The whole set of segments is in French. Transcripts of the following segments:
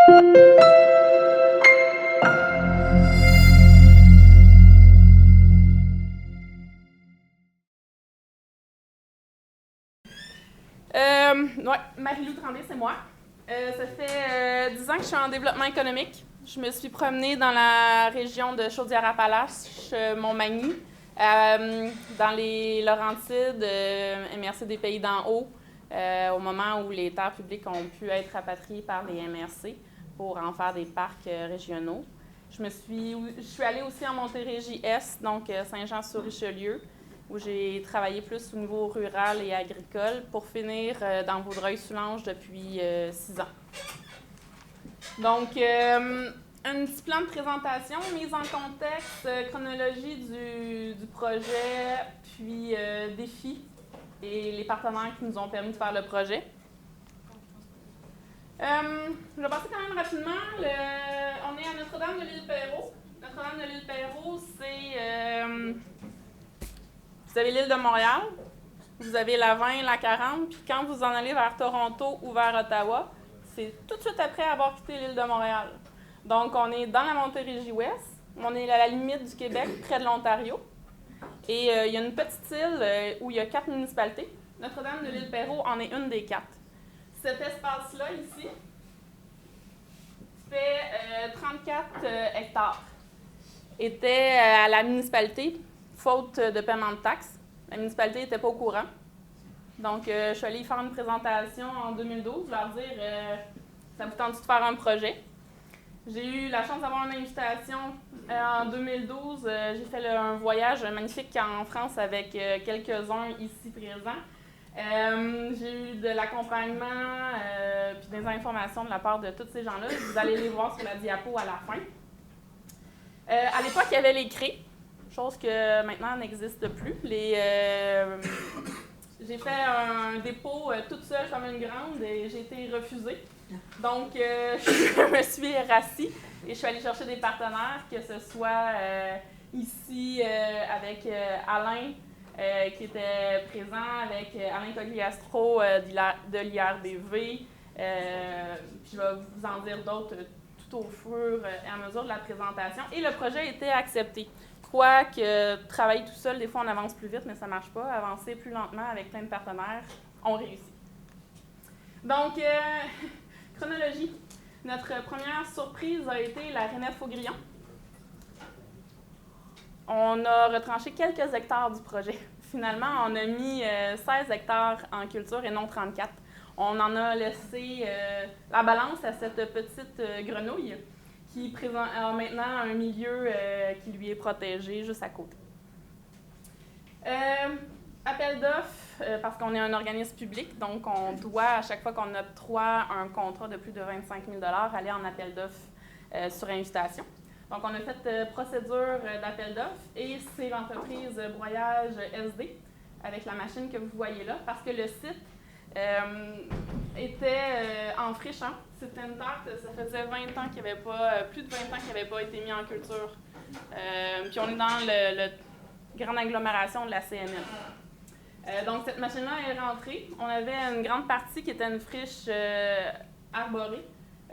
Ouais, Marie-Lou Tremblay, c'est moi. Ça fait 10 ans que je suis en développement économique. Je me suis promenée dans la région de Chaudière-Appalaches, Montmagny, dans les Laurentides, MRC des Pays d'en haut, au moment où les terres publiques ont pu être rapatriées par les MRC pour en faire des parcs régionaux. Je suis allée aussi en Montérégie-Est, donc Saint-Jean-sur-Richelieu, où j'ai travaillé plus au niveau rural et agricole, pour finir dans Vaudreuil-Soulanges depuis 6 ans. Donc, un petit plan de présentation, mise en contexte, chronologie du projet, puis défis et les partenaires qui nous ont permis de faire le projet. Je vais passer quand même rapidement. On est à Notre-Dame de l'Île-Perrot. Notre-Dame de l'Île-Perrot, c'est... vous avez l'île de Montréal, vous avez la 20, la 40, puis quand vous en allez vers Toronto ou vers Ottawa, c'est tout de suite après avoir quitté l'île de Montréal. Donc, on est dans la Montérégie-Ouest, on est à la limite du Québec, près de l'Ontario. Et il y a une petite île où il y a 4 municipalités. Notre-Dame de l'Île-Perrot en est une des 4. Cet espace-là, ici, fait 34 hectares. Était à la municipalité, faute de paiement de taxes. La municipalité n'était pas au courant. Donc, je suis allée faire une présentation en 2012, leur dire ça vous tente de faire un projet. J'ai eu la chance d'avoir une invitation en 2012. J'ai fait un voyage magnifique en France avec quelques-uns ici présents. J'ai eu de l'accompagnement puis des informations de la part de tous ces gens-là. Vous allez les voir sur la diapo à la fin. À l'époque, il y avait les CRE, chose que maintenant n'existe plus. J'ai fait un dépôt toute seule comme une grande et j'ai été refusée. Donc, je me suis rassis et je suis allée chercher des partenaires, que ce soit ici avec Alain, qui était présent, avec Alain Cogliastro de l'IRBV. Puis je vais vous en dire d'autres tout au fur et à mesure de la présentation. Et le projet a été accepté. Quoique travailler tout seul, des fois on avance plus vite, mais ça ne marche pas. Avancer plus lentement avec plein de partenaires, on réussit. Donc, chronologie. Notre première surprise a été la Rainette Faugrillon. On a retranché quelques hectares du projet. Finalement, on a mis 16 hectares en culture et non 34. On en a laissé la balance à cette petite grenouille qui a maintenant un milieu qui lui est protégé juste à côté. Appel d'offres, parce qu'on est un organisme public, donc on doit, à chaque fois qu'on octroie un contrat de plus de 25 000 $, aller en appel d'offres sur invitation. Donc, on a fait procédure d'appel d'offres et c'est l'entreprise Broyage SD avec la machine que vous voyez là, parce que le site était en friche. C'était une terre, ça faisait 20 ans qu'il n'y avait pas, plus de 20 ans qu'il n'avait pas été mis en culture. Puis on est dans la grande agglomération de la CNN. Donc, cette machine-là est rentrée. On avait une grande partie qui était une friche arborée.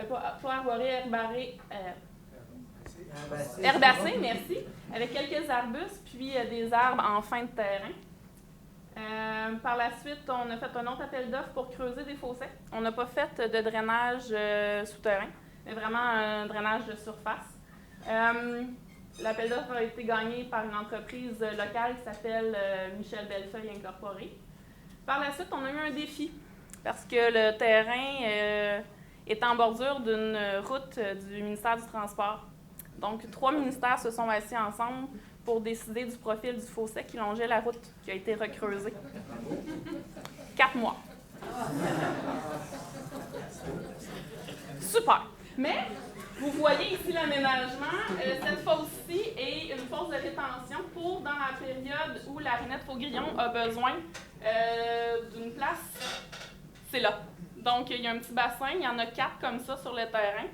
Pas arborée, herbacée, merci, avec quelques arbustes, puis des arbres en fin de terrain. Par la suite, on a fait un autre appel d'offres pour creuser des fossés. On n'a pas fait de drainage souterrain, mais vraiment un drainage de surface. L'appel d'offres a été gagné par une entreprise locale qui s'appelle Michel Bellefeuille Incorporé. Par la suite, on a eu un défi parce que le terrain est en bordure d'une route du ministère du Transport. Donc, 3 ministères se sont assis ensemble pour décider du profil du fossé qui longeait la route qui a été recreusée. 4 mois. Super! Mais, vous voyez ici l'aménagement. Cette fosse-ci est une fosse de rétention pour dans la période où la Rainette Faugrillon a besoin d'une place. C'est là. Donc, il y a un petit bassin. Il y en a 4 comme ça sur le terrain.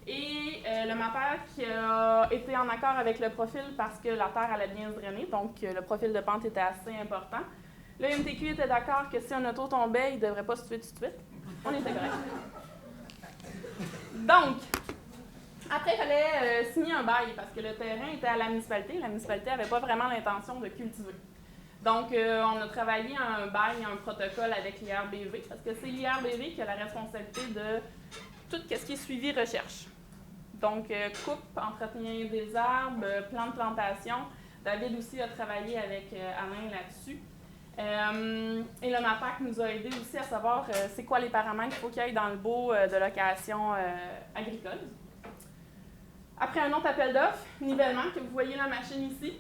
Et le MAPAC a été en accord avec le profil parce que la terre allait bien se drainer, donc le profil de pente était assez important. Le MTQ était d'accord que si un auto tombait, il ne devrait pas se tuer tout de suite. On était correct. Donc, Après, il fallait signer un bail parce que le terrain était à la municipalité. La municipalité n'avait pas vraiment l'intention de cultiver. Donc, on a travaillé un bail, un protocole avec l'IRBV parce que c'est l'IRBV qui a la responsabilité de tout ce qui est suivi recherche. Donc, coupe, entretien des arbres, plan de plantation. David aussi a travaillé avec Alain là-dessus. Et le MAPAC nous a aidé aussi à savoir c'est quoi les paramètres qu'il faut qu'il y ait dans le baux de location agricole. Après un autre appel d'offres, nivellement, que vous voyez la machine ici.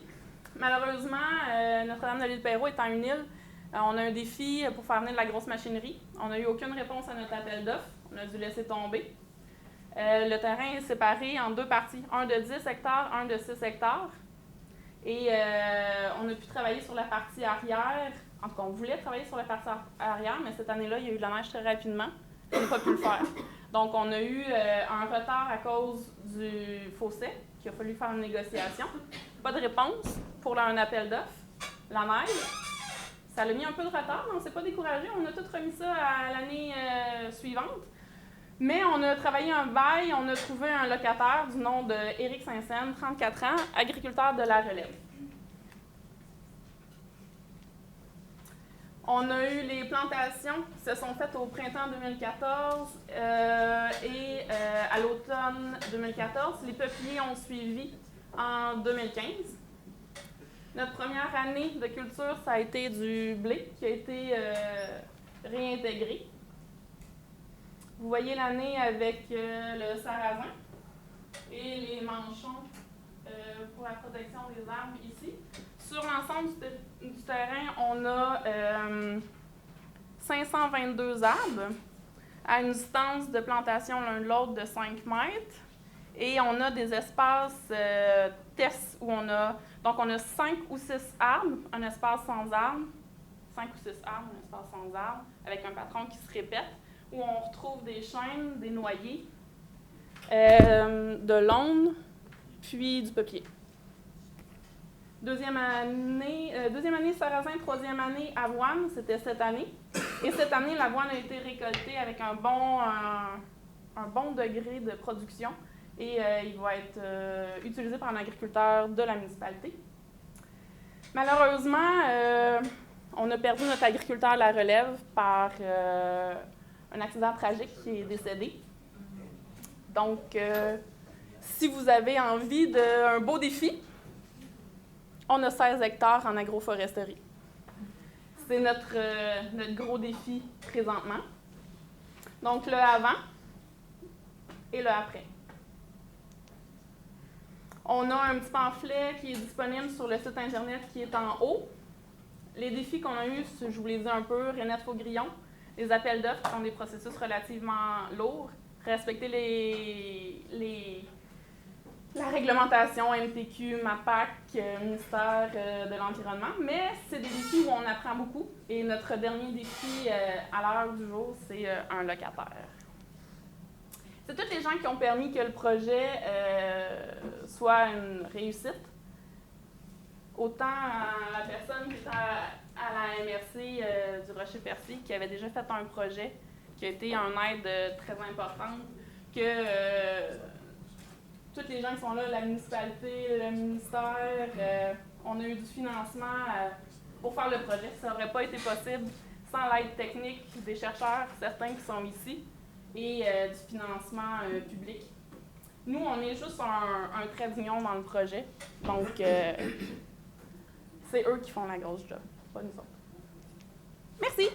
Malheureusement, Notre-Dame-de-l'Île-Perrot étant une île, on a un défi pour faire venir de la grosse machinerie. On n'a eu aucune réponse à notre appel d'offres. On a dû laisser tomber. Le terrain est séparé en deux parties, un de 10 hectares, un de 6 hectares. Et on a pu travailler sur la partie arrière. En tout cas, on voulait travailler sur la partie arrière, mais cette année-là, il y a eu de la neige très rapidement. On n'a pas pu le faire. Donc, on a eu un retard à cause du fossé, qu'il a fallu faire une négociation. Pas de réponse pour un appel d'offres. La neige, ça a mis un peu de retard, mais on ne s'est pas découragé. On a tout remis ça à l'année suivante. Mais on a travaillé un bail, on a trouvé un locataire du nom d'Éric Saint-Saëns, 34 ans, agriculteur de la relève. On a eu les plantations qui se sont faites au printemps 2014 et à l'automne 2014. Les peupliers ont suivi en 2015. Notre première année de culture, ça a été du blé qui a été réintégré. Vous voyez l'année avec le sarrasin et les manchons pour la protection des arbres ici. Sur l'ensemble du terrain, on a 522 arbres à une distance de plantation l'un de l'autre de 5 mètres. Et on a des espaces tests où on a 5 ou 6 arbres, un espace sans arbres, 5 ou 6 arbres, un espace sans arbres, avec un patron qui se répète, où on retrouve des chênes, des noyers, de l'aulne, puis du peuplier. Deuxième année sarrasin, troisième année avoine, c'était cette année. Et cette année, l'avoine a été récoltée avec un bon degré de production et il va être utilisé par un agriculteur de la municipalité. Malheureusement, on a perdu notre agriculteur à la relève par un accident tragique qui est décédé. Donc, si vous avez envie d'un beau défi, on a 16 hectares en agroforesterie. C'est notre gros défi présentement. Donc, le avant et le après. On a un petit pamphlet qui est disponible sur le site Internet qui est en haut. Les défis qu'on a eus, je vous les dis un peu, Renette Faugrillon, les appels d'offres sont des processus relativement lourds. Respecter la réglementation MTQ, MAPAC, ministère de l'Environnement, mais c'est des défis où on apprend beaucoup. Et notre dernier défi à l'heure du jour, c'est un locataire. C'est tous les gens qui ont permis que le projet soit une réussite. Autant la personne qui est à la MRC du Rocher-Percé, qui avait déjà fait un projet, qui a été une aide très importante, que tous les gens qui sont là, la municipalité, le ministère, on a eu du financement pour faire le projet. Ça n'aurait pas été possible sans l'aide technique des chercheurs, certains qui sont ici, et du financement public. Nous, on est juste un trait d'union dans le projet, donc c'est eux qui font la grosse job, pas nous autres. Merci!